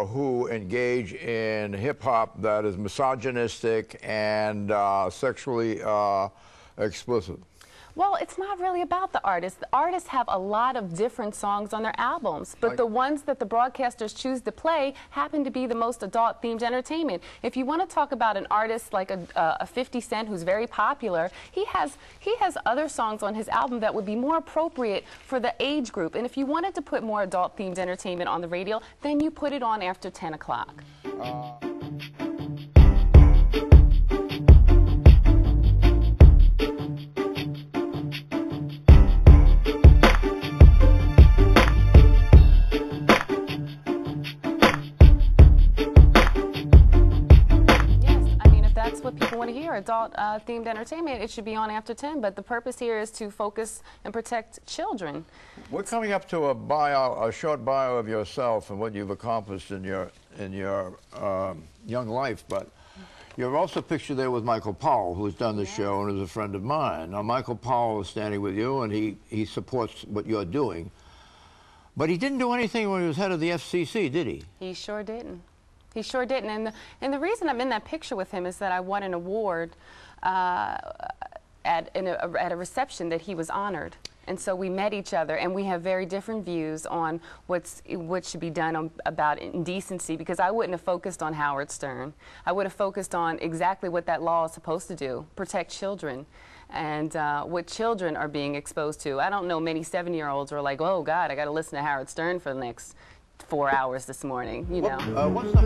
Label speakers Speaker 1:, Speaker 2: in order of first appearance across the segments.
Speaker 1: Who engage in hip-hop that is misogynistic and sexually explicit?
Speaker 2: Well, it's not really about the artists. The artists have a lot of different songs on their albums, but the ones that the broadcasters choose to play happen to be the most adult-themed entertainment. If you want to talk about an artist like a 50 Cent who's very popular, he has other songs on his album that would be more appropriate for the age group. And if you wanted to put more adult-themed entertainment on the radio, then you put it on after 10 o'clock. What people want to hear, adult-themed entertainment, it should be on after 10, but the purpose here is to focus and protect children.
Speaker 1: We're coming up to a short bio of yourself and what you've accomplished in your young life, but you're also pictured there with Michael Powell, who's done the show and is a friend of mine. Now, Michael Powell is standing with you, and he supports what you're doing, but he didn't do anything when he was head of the FCC, did he?
Speaker 2: He sure didn't. He sure didn't, and the reason I'm in that picture with him is that I won an award at a reception that he was honored, and so we met each other, and we have very different views on what should be done about indecency. Because I wouldn't have focused on Howard Stern. I would have focused on exactly what that law is supposed to do: protect children. And what children are being exposed to. I don't know many 7-year-olds are like, oh God, I got to listen to Howard Stern for the next 4 hours this morning, you know.
Speaker 1: What's the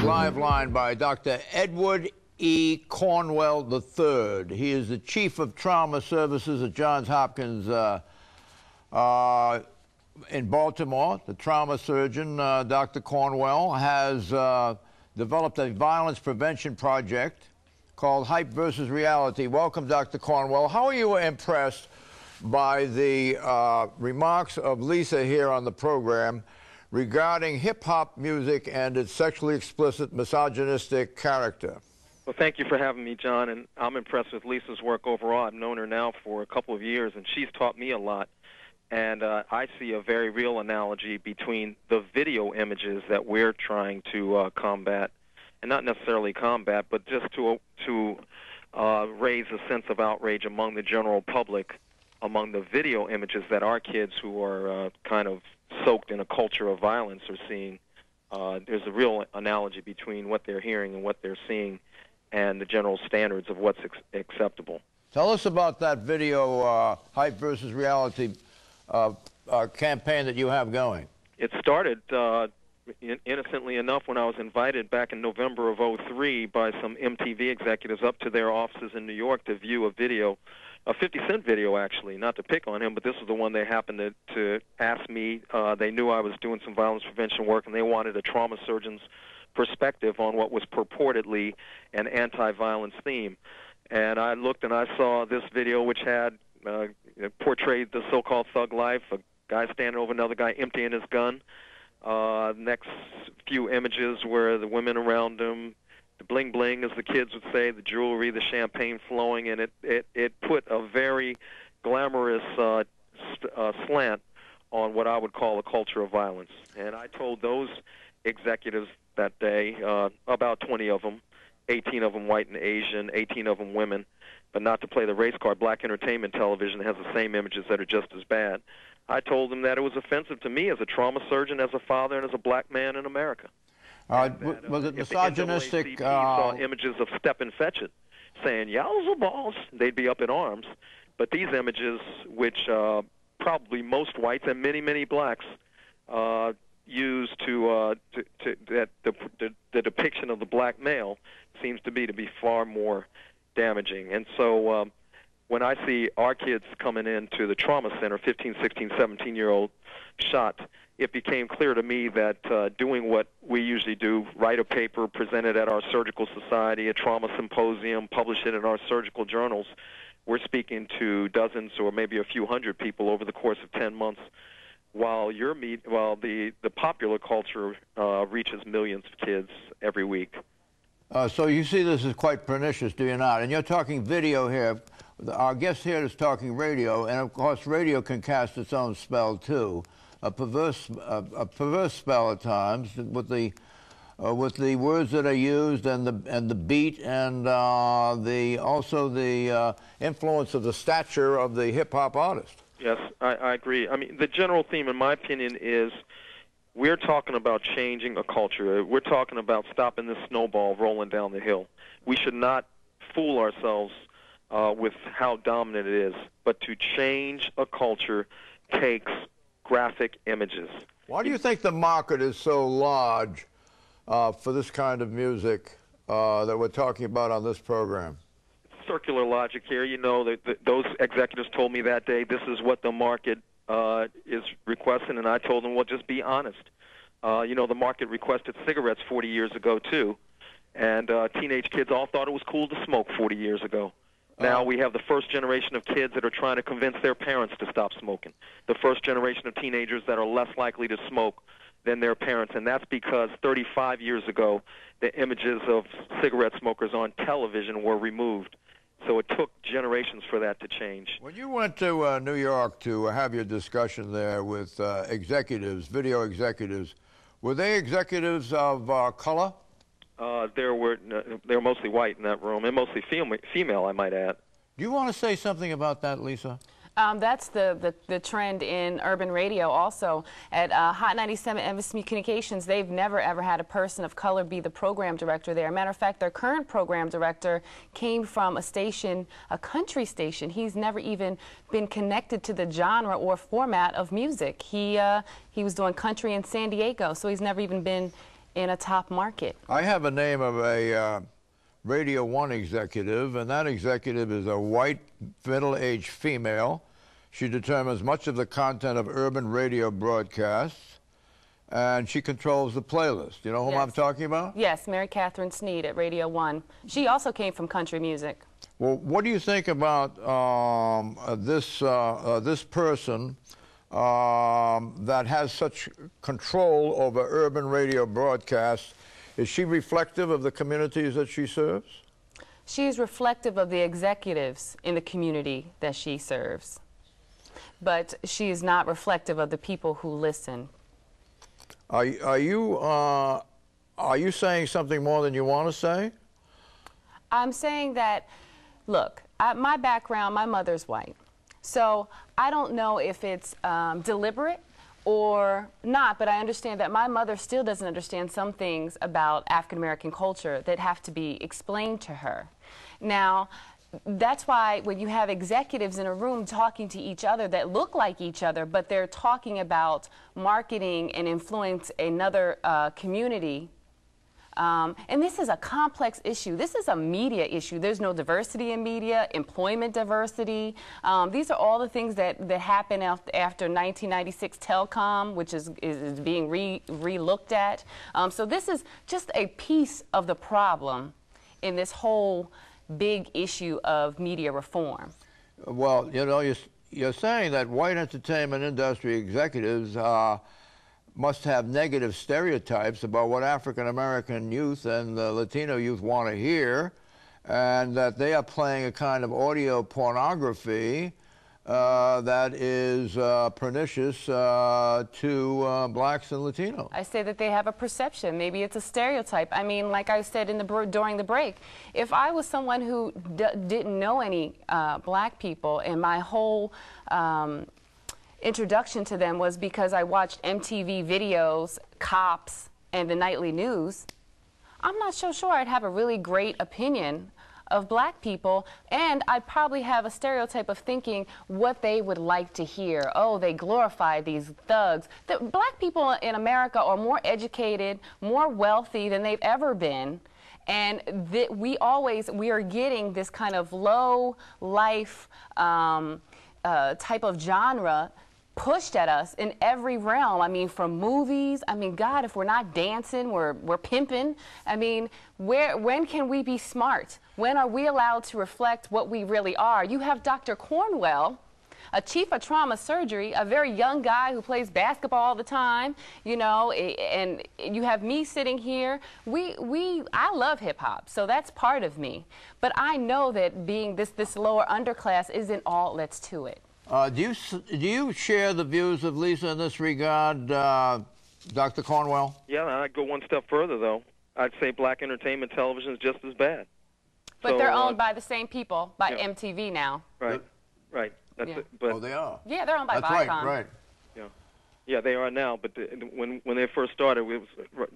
Speaker 1: live line by Dr. Edward E. Cornwell III. He is the Chief of Trauma Services at Johns Hopkins in Baltimore. The trauma surgeon, Dr. Cornwell, has developed a violence prevention project called Hype versus Reality. Welcome, Dr. Cornwell. How are you impressed by the remarks of Lisa here on the program regarding hip-hop music and its sexually explicit, misogynistic character?
Speaker 3: Well, thank you for having me, John, and I'm impressed with Lisa's work overall. I've known her now for a couple of years, and she's taught me a lot. And I see a very real analogy between the video images that we're trying to combat, and not necessarily combat, but just to raise a sense of outrage among the general public, among the video images that our kids who are kind of soaked in a culture of violence are seeing. There's a real analogy between what they're hearing and what they're seeing and the general standards of what's acceptable.
Speaker 1: Tell us about that video, Hype versus Reality campaign that you have going.
Speaker 3: It started innocently enough when I was invited back in November of '03 by some MTV executives up to their offices in New York to view a video, a 50 Cent video actually, not to pick on him, but this was the one they happened to ask me. They knew I was doing some violence prevention work, and they wanted a trauma surgeon's perspective on what was purportedly an anti-violence theme. And I looked and I saw this video which had portrayed the so-called thug life, a guy standing over another guy emptying his gun. Next few images were the women around him, the bling-bling, as the kids would say, the jewelry, the champagne flowing, and it put a very glamorous slant on what I would call a culture of violence. And I told those executives that day, about 20 of them, 18 of them white and Asian, 18 of them women, but not to play the race card. Black entertainment television has the same images that are just as bad. I told them that it was offensive to me as a trauma surgeon, as a father, and as a black man in America.
Speaker 1: Was it misogynistic?
Speaker 3: If the NAACP saw images of Step and Fetch It saying, "Yowza balls," they'd be up in arms. But these images, which probably most whites and many, many blacks use that the depiction of the black male seems to be far more damaging. And so when I see our kids coming into the trauma center, 15, 16, 17-year-old shot, it became clear to me that doing what we usually do, write a paper, present it at our surgical society, a trauma symposium, publish it in our surgical journals, we're speaking to dozens or maybe a few hundred people over the course of 10 months, while the popular culture reaches millions of kids every week.
Speaker 1: So you see this is quite pernicious, do you not? And you're talking video here. Our guest here is talking radio, and of course radio can cast its own spell too. A perverse spell at times with the words that are used and the beat and also the influence of the stature of the hip hop artist.
Speaker 3: Yes, I agree. I mean, the general theme, in my opinion, is we're talking about changing a culture. We're talking about stopping this snowball rolling down the hill. We should not fool ourselves with how dominant it is, but to change a culture takes graphic images.
Speaker 1: Why do you think the market is so large for this kind of music that we're talking about on this program?
Speaker 3: Circular logic here. You know, those executives told me that day, this is what the market is requesting, and I told them, well, just be honest. You know, the market requested cigarettes 40 years ago, too, and teenage kids all thought it was cool to smoke 40 years ago. Now we have the first generation of kids that are trying to convince their parents to stop smoking, the first generation of teenagers that are less likely to smoke than their parents, and that's because 35 years ago, the images of cigarette smokers on television were removed. So it took generations for that to change.
Speaker 1: When you went to New York to have your discussion there with executives, video executives, were they executives of color?
Speaker 3: They were mostly white in that room, and mostly female, I might add.
Speaker 1: Do you want to say something about that, Lisa?
Speaker 2: That's the trend in urban radio also. At Hot 97 Embassy Communications, they've never ever had a person of color be the program director there. Matter of fact, their current program director came from a station, a country station. He's never even been connected to the genre or format of music. He was doing country in San Diego, so he's never even been in a top market.
Speaker 1: I have a name of a Radio 1 executive, and that executive is a white, middle-aged female. She determines much of the content of urban radio broadcasts, and she controls the playlist. You know whom I'm talking about?
Speaker 2: Yes, Mary Catherine Sneed at Radio 1. She also came from country music.
Speaker 1: Well, what do you think about this person that has such control over urban radio broadcasts? Is she reflective of the communities that she serves?
Speaker 2: She is reflective of the executives in the community that she serves. But she is not reflective of the people who listen.
Speaker 1: Are you saying something more than you want to say?
Speaker 2: I'm saying that, look, my background, my mother's white. So I don't know if it's deliberate or not, but I understand that my mother still doesn't understand some things about African-American culture that have to be explained to her. Now, that's why when you have executives in a room talking to each other that look like each other, but they're talking about marketing and influence another community, and this is a complex issue. This is a media issue. There's no diversity in media, employment diversity. These are all the things that happened after 1996 telecom, which is being re-looked at. So this is just a piece of the problem in this whole big issue of media reform.
Speaker 1: Well, you know, you're saying that white entertainment industry executives must have negative stereotypes about what African-American youth and Latino youth want to hear, and that they are playing a kind of audio pornography that is pernicious to blacks and Latinos.
Speaker 2: I say that they have a perception. Maybe it's a stereotype. I mean, like I said during the break, if I was someone who didn't know any black people, and my whole introduction to them was because I watched MTV videos, Cops, and the nightly news, I'm not so sure I'd have a really great opinion of black people, and I'd probably have a stereotype of thinking what they would like to hear. Oh, they glorify these thugs. The black people in America are more educated, more wealthy than they've ever been, And we are getting this kind of low life type of genre pushed at us in every realm. I mean, from movies. I mean, God, if we're not dancing, we're pimping. I mean, when can we be smart? When are we allowed to reflect what we really are? You have Dr. Cornwell, a chief of trauma surgery, a very young guy who plays basketball all the time, you know, and you have me sitting here. I love hip hop, so that's part of me. But I know that being this lower underclass isn't all that's to it.
Speaker 1: Do you share the views of Lisa in this regard, Dr. Cornwell?
Speaker 3: Yeah, I'd go one step further, though. I'd say black entertainment television is just as bad.
Speaker 2: But they're owned by the same people, by MTV now.
Speaker 3: Right, right. That's
Speaker 2: Yeah.
Speaker 3: it. But,
Speaker 1: Oh, they are.
Speaker 2: Yeah, they're owned by
Speaker 1: That's
Speaker 2: Viacom.
Speaker 1: right.
Speaker 3: yeah, yeah, they are now. But when they first started, it was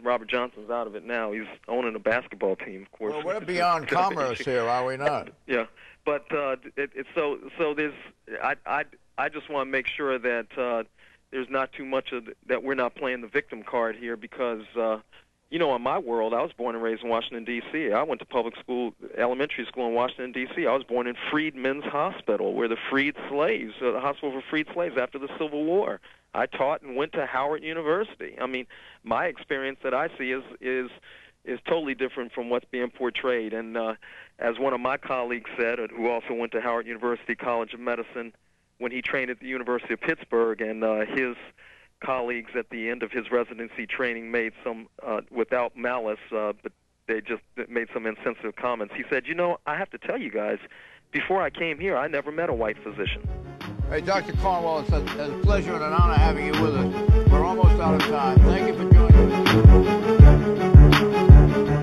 Speaker 3: Robert Johnson's out of it now. He's owning a basketball team, of course.
Speaker 1: Well, we're beyond commerce here, are we not?
Speaker 3: Yeah, but so there's I just want to make sure that there's not too much of that we're not playing the victim card here, because you know, in my world, I was born and raised in Washington, D.C. I went to public school, elementary school in Washington, D.C. I was born in Freedmen's Hospital, where the freed slaves, the hospital for freed slaves after the Civil War. I taught and went to Howard University. I mean, my experience that I see is totally different from what's being portrayed. And as one of my colleagues said, who also went to Howard University College of Medicine, when he trained at the University of Pittsburgh, and his colleagues at the end of his residency training made some, without malice, but they just made some insensitive comments. He said, you know, I have to tell you guys, before I came here, I never met a white physician.
Speaker 1: Hey, Dr. Cornwell, it's a pleasure and an honor having you with us. We're almost out of time. Thank you for joining us.